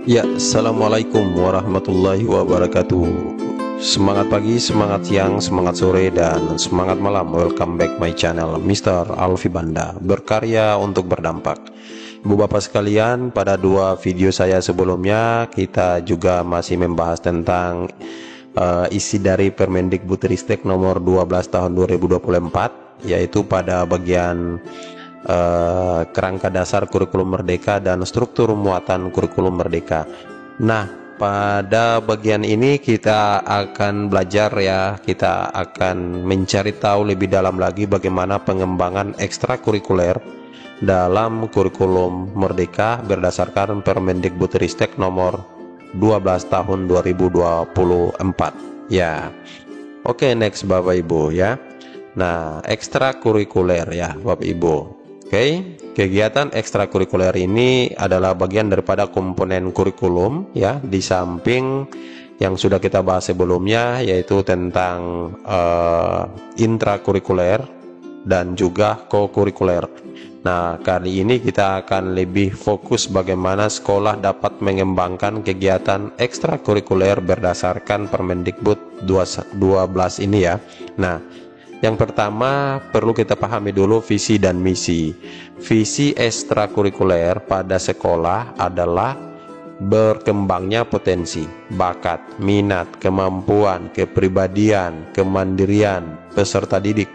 Ya, assalamualaikum warahmatullahi wabarakatuh. Semangat pagi, semangat siang, semangat sore, dan semangat malam. Welcome back my channel, Mr. Alfi Banda, berkarya untuk berdampak. Ibu bapak sekalian, pada dua video saya sebelumnya kita juga masih membahas tentang isi dari Permendikbudristek nomor 12 tahun 2024, yaitu pada bagian kerangka dasar kurikulum merdeka dan struktur muatan kurikulum merdeka. Nah, pada bagian ini kita akan belajar ya, kita akan mencari tahu lebih dalam lagi bagaimana pengembangan ekstrakurikuler dalam kurikulum merdeka berdasarkan Permendikbudristek nomor 12 tahun 2024 ya. Oke, next Bapak Ibu ya. Nah, ekstrakurikuler ya Bapak Ibu. Oke, kegiatan ekstrakurikuler ini adalah bagian daripada komponen kurikulum ya, di samping yang sudah kita bahas sebelumnya, yaitu tentang intrakurikuler dan juga kokurikuler. Nah, kali ini kita akan lebih fokus bagaimana sekolah dapat mengembangkan kegiatan ekstrakurikuler berdasarkan Permendikbud 12 ini ya. Nah, yang pertama perlu kita pahami dulu visi dan misi. Visi ekstrakurikuler pada sekolah adalah berkembangnya potensi, bakat, minat, kemampuan, kepribadian, kemandirian peserta didik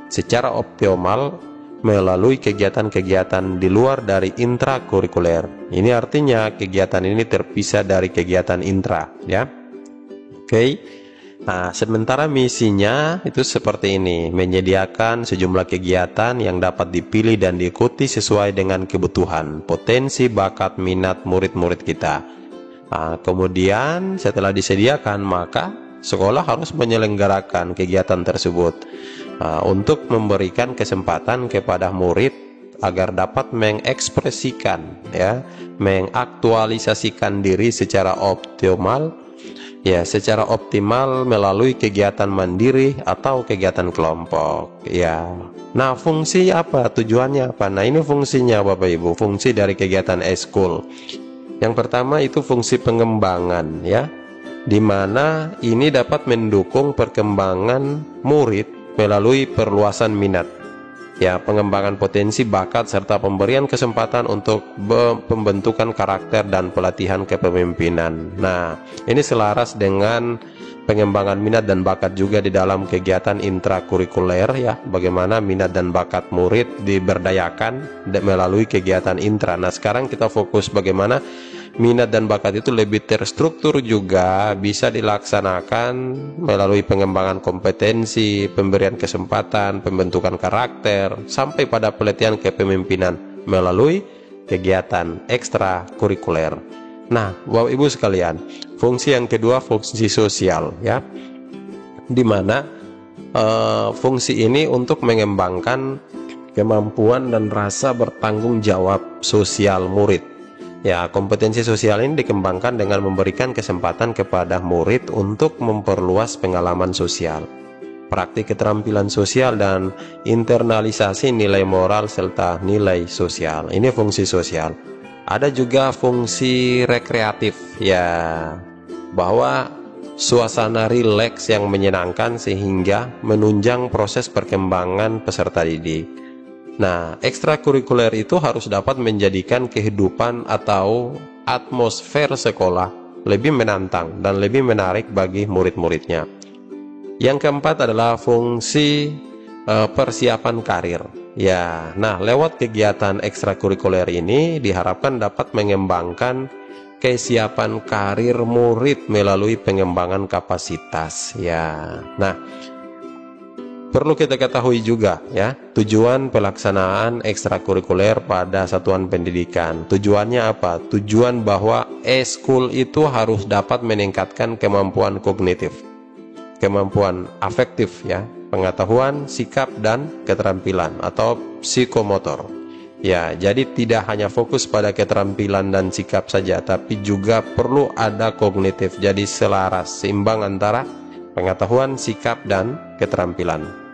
secara optimal melalui kegiatan-kegiatan di luar dari intrakurikuler. Ini artinya kegiatan ini terpisah dari kegiatan intra ya. Oke. Nah, sementara misinya itu seperti ini, menyediakan sejumlah kegiatan yang dapat dipilih dan diikuti sesuai dengan kebutuhan, potensi, bakat, minat murid-murid kita. Nah, kemudian setelah disediakan, maka sekolah harus menyelenggarakan kegiatan tersebut untuk memberikan kesempatan kepada murid agar dapat mengekspresikan ya, mengaktualisasikan diri secara optimal melalui kegiatan mandiri atau kegiatan kelompok ya. Nah, fungsi apa, tujuannya apa? Nah, ini fungsinya Bapak Ibu, fungsi dari kegiatan eskul. Yang pertama itu fungsi pengembangan ya, dimana ini dapat mendukung perkembangan murid melalui perluasan minat ya, pengembangan potensi, bakat, serta pemberian kesempatan untuk pembentukan karakter dan pelatihan kepemimpinan. Nah, ini selaras dengan pengembangan minat dan bakat juga di dalam kegiatan intrakurikuler ya, bagaimana minat dan bakat murid diberdayakan melalui kegiatan intra. Nah, sekarang kita fokus bagaimana minat dan bakat itu lebih terstruktur juga bisa dilaksanakan melalui pengembangan kompetensi, pemberian kesempatan, pembentukan karakter, sampai pada pelatihan kepemimpinan melalui kegiatan ekstrakurikuler. Nah, Bapak Ibu sekalian, fungsi yang kedua fungsi sosial ya, dimana fungsi ini untuk mengembangkan kemampuan dan rasa bertanggung jawab sosial murid. Ya, kompetensi sosial ini dikembangkan dengan memberikan kesempatan kepada murid untuk memperluas pengalaman sosial, praktik keterampilan sosial, dan internalisasi nilai moral serta nilai sosial. Ini fungsi sosial. Ada juga fungsi rekreatif ya, bahwa suasana rileks yang menyenangkan sehingga menunjang proses perkembangan peserta didik. Nah, ekstrakurikuler itu harus dapat menjadikan kehidupan atau atmosfer sekolah lebih menantang dan lebih menarik bagi murid-muridnya. Yang keempat adalah fungsi persiapan karir. Ya, nah lewat kegiatan ekstrakurikuler ini diharapkan dapat mengembangkan kesiapan karir murid melalui pengembangan kapasitas. Ya, nah perlu kita ketahui juga ya, tujuan pelaksanaan ekstrakurikuler pada satuan pendidikan. Tujuannya apa? Tujuan bahwa eskul itu harus dapat meningkatkan kemampuan kognitif, kemampuan afektif ya, pengetahuan, sikap, dan keterampilan atau psikomotor. Ya, jadi tidak hanya fokus pada keterampilan dan sikap saja, tapi juga perlu ada kognitif. Jadi selaras, seimbang antara pengetahuan, sikap, dan keterampilan.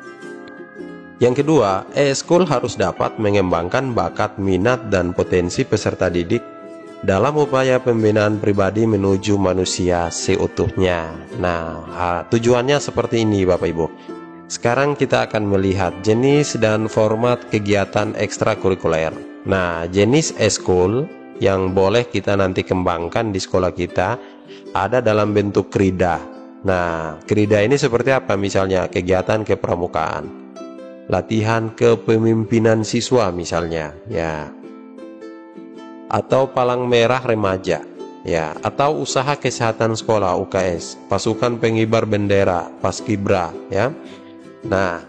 Yang kedua, eskul harus dapat mengembangkan bakat, minat, dan potensi peserta didik dalam upaya pembinaan pribadi menuju manusia seutuhnya. Nah, tujuannya seperti ini Bapak Ibu. Sekarang kita akan melihat jenis dan format kegiatan ekstrakurikuler. Nah, jenis eskul yang boleh kita nanti kembangkan di sekolah kita ada dalam bentuk krida. Nah, krida ini seperti apa? Misalnya kegiatan kepramukaan, latihan kepemimpinan siswa misalnya, ya, atau palang merah remaja, ya, atau usaha kesehatan sekolah UKS, pasukan pengibar bendera, paskibra, ya. Nah,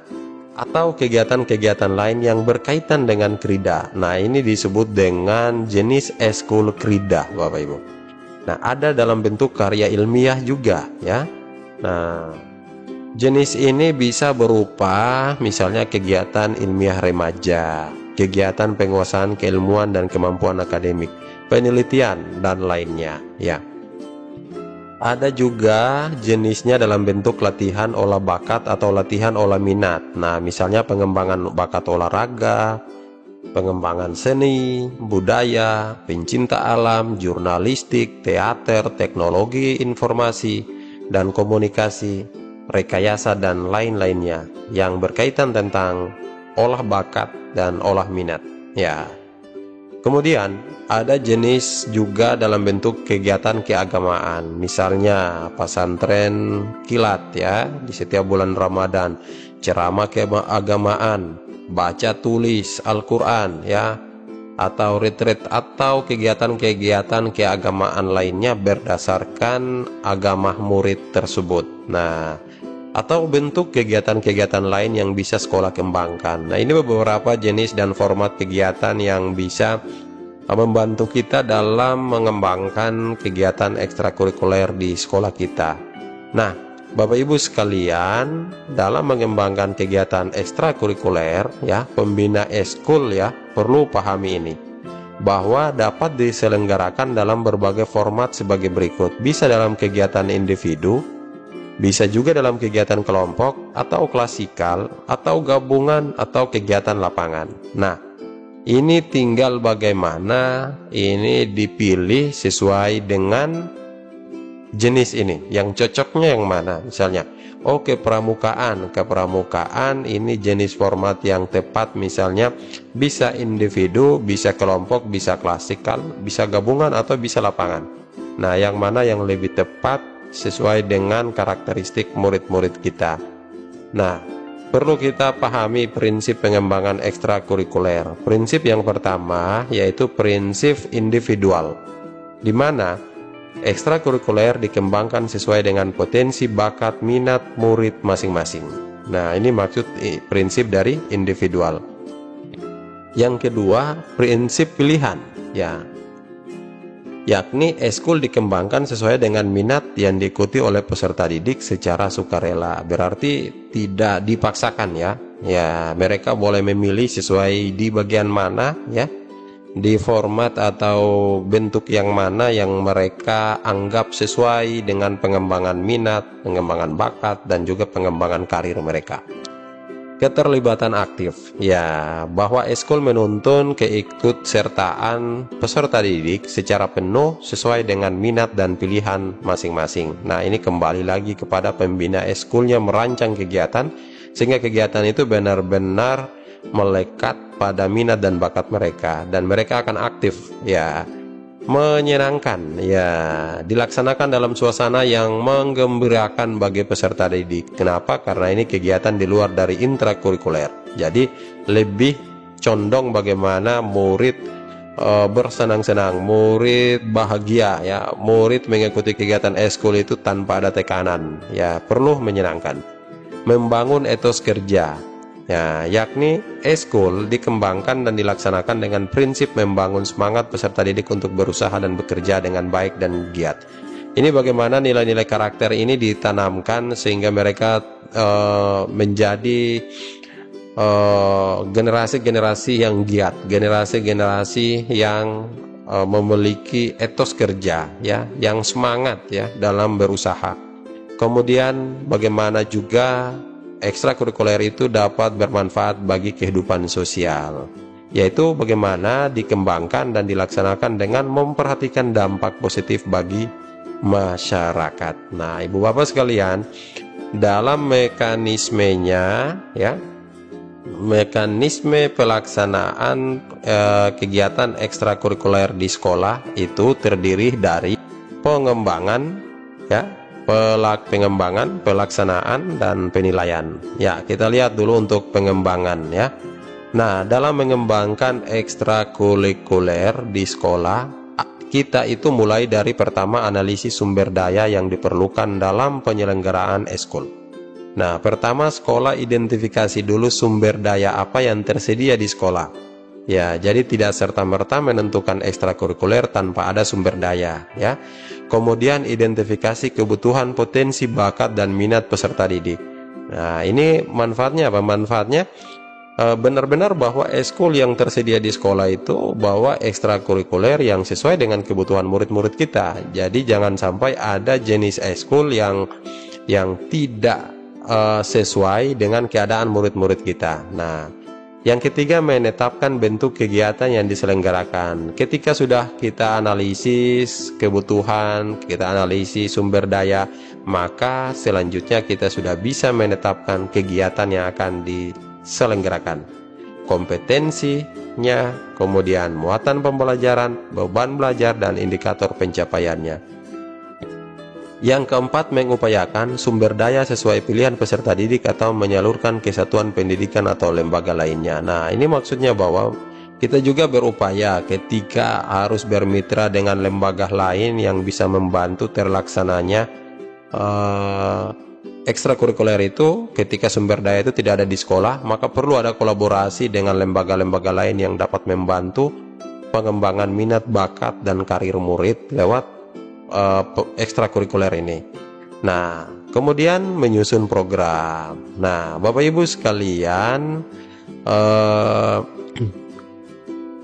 atau kegiatan-kegiatan lain yang berkaitan dengan krida. Nah, ini disebut dengan jenis eskul krida, Bapak Ibu. Nah, ada dalam bentuk karya ilmiah juga, ya. Nah, jenis ini bisa berupa misalnya kegiatan ilmiah remaja, kegiatan penguasaan keilmuan dan kemampuan akademik, penelitian dan lainnya, ya. Ada juga jenisnya dalam bentuk latihan olah bakat atau latihan olah minat. Nah, misalnya pengembangan bakat olahraga, pengembangan seni, budaya, pencinta alam, jurnalistik, teater, teknologi informasi dan komunikasi, rekayasa dan lain-lainnya yang berkaitan tentang olah bakat dan olah minat, ya. Kemudian ada jenis juga dalam bentuk kegiatan keagamaan, misalnya pesantren kilat, ya, di setiap bulan Ramadan, ceramah keagamaan, baca tulis Al-Quran, ya, atau retreat atau kegiatan-kegiatan keagamaan lainnya berdasarkan agama murid tersebut. Nah, atau bentuk kegiatan-kegiatan lain yang bisa sekolah kembangkan. Nah, ini beberapa jenis dan format kegiatan yang bisa membantu kita dalam mengembangkan kegiatan ekstrakurikuler di sekolah kita. Nah, Bapak Ibu sekalian, dalam mengembangkan kegiatan ekstrakurikuler, ya, pembina eskul, ya, perlu pahami ini, bahwa dapat diselenggarakan dalam berbagai format sebagai berikut. Bisa dalam kegiatan individu, bisa juga dalam kegiatan kelompok atau klasikal atau gabungan atau kegiatan lapangan. Nah, ini tinggal bagaimana ini dipilih sesuai dengan jenis ini, yang cocoknya yang mana. Misalnya, kepramukaan ini jenis format yang tepat, misalnya bisa individu, bisa kelompok, bisa klasikal, bisa gabungan atau bisa lapangan. Nah, yang mana yang lebih tepat sesuai dengan karakteristik murid-murid kita. Nah, perlu kita pahami prinsip pengembangan ekstrakurikuler. Prinsip yang pertama yaitu prinsip individual, di mana ekstrakurikuler dikembangkan sesuai dengan potensi bakat minat murid masing-masing. Nah, ini maksud prinsip dari individual. Yang kedua, prinsip pilihan, ya, yakni eskul dikembangkan sesuai dengan minat yang diikuti oleh peserta didik secara sukarela. Berarti tidak dipaksakan, ya. Ya, mereka boleh memilih sesuai di bagian mana, ya, di format atau bentuk yang mana yang mereka anggap sesuai dengan pengembangan minat, pengembangan bakat, dan juga pengembangan karir mereka. Keterlibatan aktif, ya, bahwa eskul menuntun keikutsertaan peserta didik secara penuh sesuai dengan minat dan pilihan masing-masing. Nah, ini kembali lagi kepada pembina eskulnya merancang kegiatan sehingga kegiatan itu benar-benar melekat pada minat dan bakat mereka, dan mereka akan aktif, ya, menyenangkan, ya, dilaksanakan dalam suasana yang menggembirakan bagi peserta didik. Kenapa? Karena ini kegiatan di luar dari intrakurikuler, jadi lebih condong bagaimana murid bersenang-senang, murid bahagia, ya, murid mengikuti kegiatan eskul itu tanpa ada tekanan, ya, perlu menyenangkan. Membangun etos kerja, ya, yakni eskul dikembangkan dan dilaksanakan dengan prinsip membangun semangat peserta didik untuk berusaha dan bekerja dengan baik dan giat. Ini bagaimana nilai-nilai karakter ini ditanamkan sehingga mereka menjadi generasi-generasi yang giat, generasi-generasi yang memiliki etos kerja, ya, yang semangat, ya, dalam berusaha. Kemudian bagaimana juga ekstrakurikuler itu dapat bermanfaat bagi kehidupan sosial. yaitu bagaimana dikembangkan dan dilaksanakan dengan memperhatikan dampak positif bagi masyarakat. Nah, Ibu Bapak sekalian, dalam mekanismenya ya, mekanisme pelaksanaan kegiatan ekstrakurikuler di sekolah itu terdiri dari pengembangan ya, pengembangan, pelaksanaan, dan penilaian. Ya, kita lihat dulu untuk pengembangan ya. Nah, dalam mengembangkan ekstrakurikuler di sekolah, kita itu mulai dari pertama analisis sumber daya yang diperlukan dalam penyelenggaraan eskul. Nah, pertama sekolah identifikasi dulu sumber daya apa yang tersedia di sekolah. Ya, jadi tidak serta-merta menentukan ekstrakurikuler tanpa ada sumber daya ya. Kemudian identifikasi kebutuhan, potensi, bakat, dan minat peserta didik. Nah, ini manfaatnya apa? Manfaatnya benar-benar bahwa eskul yang tersedia di sekolah itu bawa ekstrakurikuler yang sesuai dengan kebutuhan murid-murid kita. Jadi jangan sampai ada jenis eskul yang tidak sesuai dengan keadaan murid-murid kita. Nah, yang ketiga, menetapkan bentuk kegiatan yang diselenggarakan. Ketika sudah kita analisis kebutuhan, kita analisis sumber daya, maka selanjutnya kita sudah bisa menetapkan kegiatan yang akan diselenggarakan, kompetensinya, kemudian muatan pembelajaran, beban belajar, dan indikator pencapaiannya. Yang keempat, mengupayakan sumber daya sesuai pilihan peserta didik atau menyalurkan ke satuan pendidikan atau lembaga lainnya. Nah, ini maksudnya bahwa kita juga berupaya ketika harus bermitra dengan lembaga lain yang bisa membantu terlaksananya ekstrakurikuler itu. Ketika sumber daya itu tidak ada di sekolah, maka perlu ada kolaborasi dengan lembaga-lembaga lain yang dapat membantu pengembangan minat, bakat, dan karir murid lewat ekstrakurikuler ini. Nah, kemudian menyusun program. Nah, Bapak Ibu sekalian,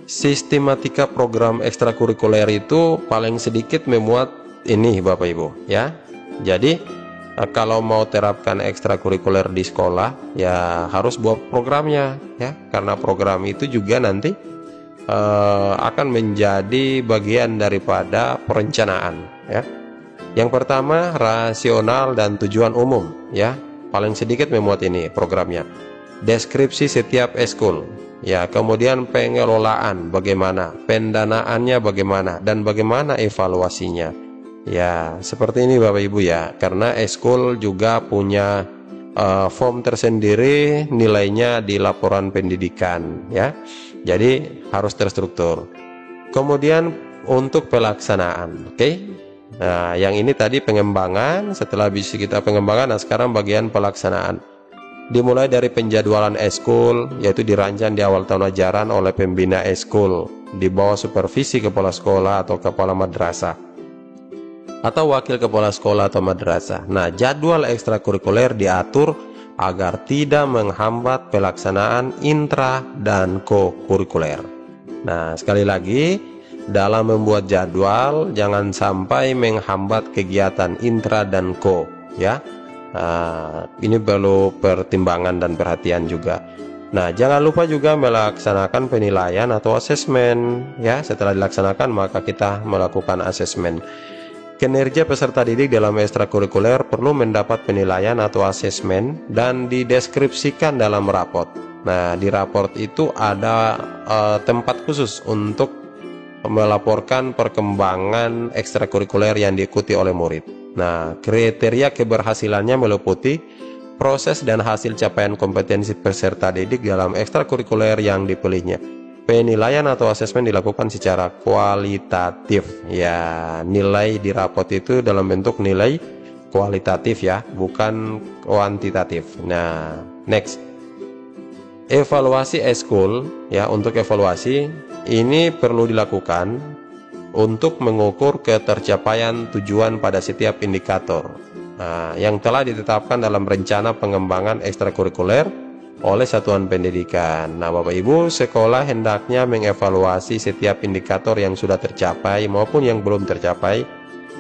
sistematika program ekstrakurikuler itu paling sedikit memuat ini, Bapak Ibu ya. Jadi kalau mau terapkan ekstrakurikuler di sekolah, ya harus buat programnya ya, karena program itu juga nanti akan menjadi bagian daripada perencanaan ya. Yang pertama, rasional dan tujuan umum ya, paling sedikit memuat ini programnya. Deskripsi setiap eskul ya, kemudian pengelolaan bagaimana, pendanaannya bagaimana, dan bagaimana evaluasinya ya. Seperti ini Bapak Ibu ya, karena eskul juga punya form tersendiri, nilainya di laporan pendidikan ya. Jadi harus terstruktur. Kemudian untuk pelaksanaan, oke? Nah, yang ini tadi pengembangan. Setelah bisa kita pengembangan, nah sekarang bagian pelaksanaan. Dimulai dari penjadwalan eskul, yaitu dirancang di awal tahun ajaran oleh pembina eskul di bawah supervisi kepala sekolah atau kepala madrasah atau wakil kepala sekolah atau madrasah. Nah, jadwal ekstrakurikuler diatur agar tidak menghambat pelaksanaan intra dan co-kurikuler. Nah, sekali lagi, dalam membuat jadwal jangan sampai menghambat kegiatan intra dan co ya. Nah, ini perlu pertimbangan dan perhatian juga. Nah, jangan lupa juga melaksanakan penilaian atau asesmen ya. Setelah dilaksanakan maka kita melakukan asesmen. Kinerja peserta didik dalam ekstrakurikuler perlu mendapat penilaian atau asesmen dan dideskripsikan dalam raport. Nah, di raport itu ada tempat khusus untuk melaporkan perkembangan ekstrakurikuler yang diikuti oleh murid. Nah, kriteria keberhasilannya meliputi proses dan hasil capaian kompetensi peserta didik dalam ekstrakurikuler yang dipilihnya. Penilaian atau asesmen dilakukan secara kualitatif ya. Nilai di raport itu dalam bentuk nilai kualitatif ya, bukan kuantitatif. Nah, next, evaluasi eskul ya. Untuk evaluasi ini perlu dilakukan untuk mengukur ketercapaian tujuan pada setiap indikator yang telah ditetapkan dalam rencana pengembangan ekstrakurikuler oleh satuan pendidikan. Nah, Bapak Ibu, sekolah hendaknya mengevaluasi setiap indikator yang sudah tercapai maupun yang belum tercapai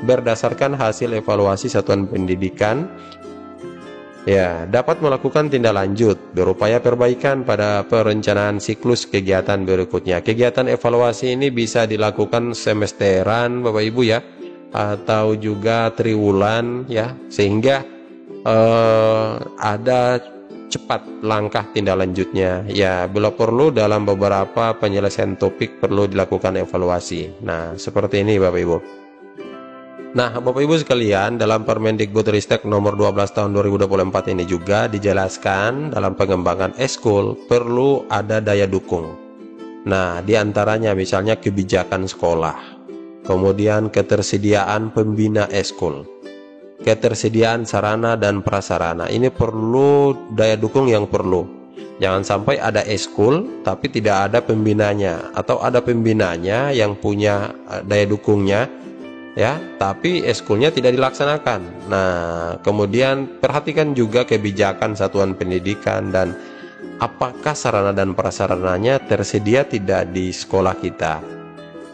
berdasarkan hasil evaluasi satuan pendidikan Ya, dapat melakukan tindak lanjut, berupaya perbaikan pada perencanaan siklus kegiatan berikutnya. Kegiatan evaluasi ini bisa dilakukan semesteran, Bapak Ibu ya, atau juga triwulan ya, sehingga ada cepat langkah tindak lanjutnya. Ya, bila perlu dalam beberapa penyelesaian topik perlu dilakukan evaluasi. Nah, seperti ini Bapak Ibu. Nah, Bapak Ibu sekalian, dalam Permendikbudristek nomor 12 tahun 2024 ini juga dijelaskan dalam pengembangan eskul perlu ada daya dukung. Nah, diantaranya misalnya kebijakan sekolah, kemudian ketersediaan pembina eskul, ketersediaan sarana dan prasarana. Ini perlu daya dukung yang perlu. Jangan sampai ada eskul tapi tidak ada pembinanya, atau ada pembinanya yang punya daya dukungnya ya, tapi eskulnya tidak dilaksanakan. Nah, kemudian perhatikan juga kebijakan satuan pendidikan dan apakah sarana dan prasarananya tersedia tidak di sekolah kita.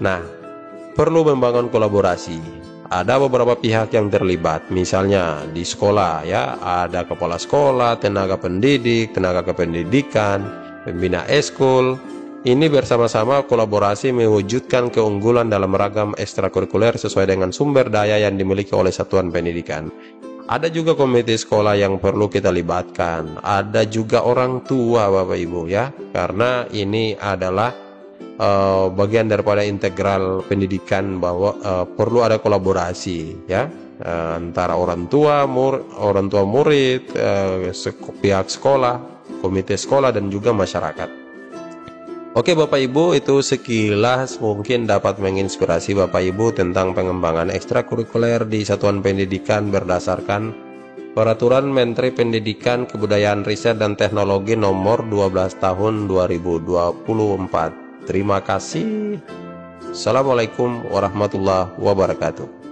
Nah, perlu membangun kolaborasi. Ada beberapa pihak yang terlibat, misalnya di sekolah ya, ada kepala sekolah, tenaga pendidik, tenaga kependidikan, pembina eskul. Ini bersama-sama kolaborasi mewujudkan keunggulan dalam ragam ekstrakurikuler sesuai dengan sumber daya yang dimiliki oleh satuan pendidikan. Ada juga komite sekolah yang perlu kita libatkan. Ada juga orang tua Bapak Ibu ya, karena ini adalah bagian daripada integral pendidikan, bahwa perlu ada kolaborasi ya, antara orang tua murid, pihak sekolah, komite sekolah dan juga masyarakat. Oke Bapak Ibu, itu sekilas mungkin dapat menginspirasi Bapak Ibu tentang pengembangan ekstrakurikuler di satuan pendidikan berdasarkan Peraturan Menteri Pendidikan, Kebudayaan, Riset, dan Teknologi nomor 12 tahun 2024. Terima kasih. Assalamualaikum warahmatullahi wabarakatuh.